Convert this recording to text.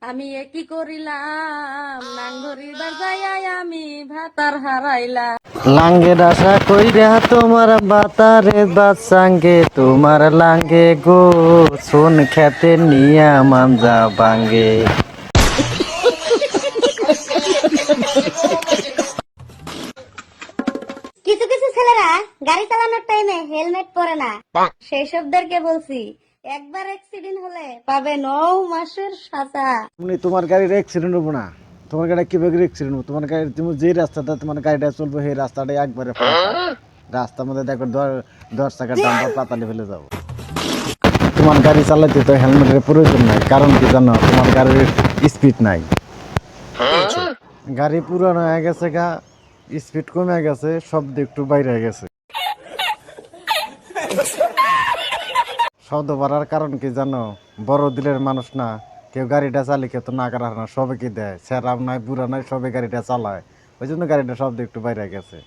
আমি এ কি করিলাম নাঙ্গরি বাজায় আমি ভাতার হারাইলাম। লাঙ্গের আশা কইরা তোমার বাতারে বাসাঙ্গে তোমার লাঙ্গে গো সোন খেতে নিয়া মাঞ্জা বাঙ্গে। কিছু কিছু ছেলেরা গাড়ি চালানোর টাইমে হেলমেট পরে না, সেই সবদেরকে বলছি একবার অ্যাক্সিডেন্ট হলে পাবে 9 মাসের সাজা। তোমার গাড়ির অ্যাক্সিডেন্ট হবো না, তোমার গাড়ি কিভাবে অ্যাক্সিডেন্ট হবো? তোমার গাড়ি তুমি যে রাস্তাটা তোমার গাড়িটা চলবো সেই রাস্তাটা একবারে ফাঁকা। রাস্তার মধ্যে দেখো 10 চাকার ডাম্পার পাতালে ফেলে যাবো। তোমার গাড়ি চালাতে তো হেলমেটের প্রয়োজন নাই, কারণ কি জানো? তোমার গাড়ির স্পিড নাই, গাড়ি পুরানো হয়ে গেছে গা, স্পিড কমে গেছে, শব্দ একটু বাইরে হয়ে গেছে। শব্দ বাড়ার কারণ কি জানো? বড় দিলের মানুষ না, কেউ গাড়িটা চালিয়ে কেউ তো না করার না, সবাইকে দেয়, সেরাম নাই বুড়া নাই, সবাই গাড়িটা চালায়, ওই জন্য গাড়িটা শব্দ একটু বাইরে গেছে।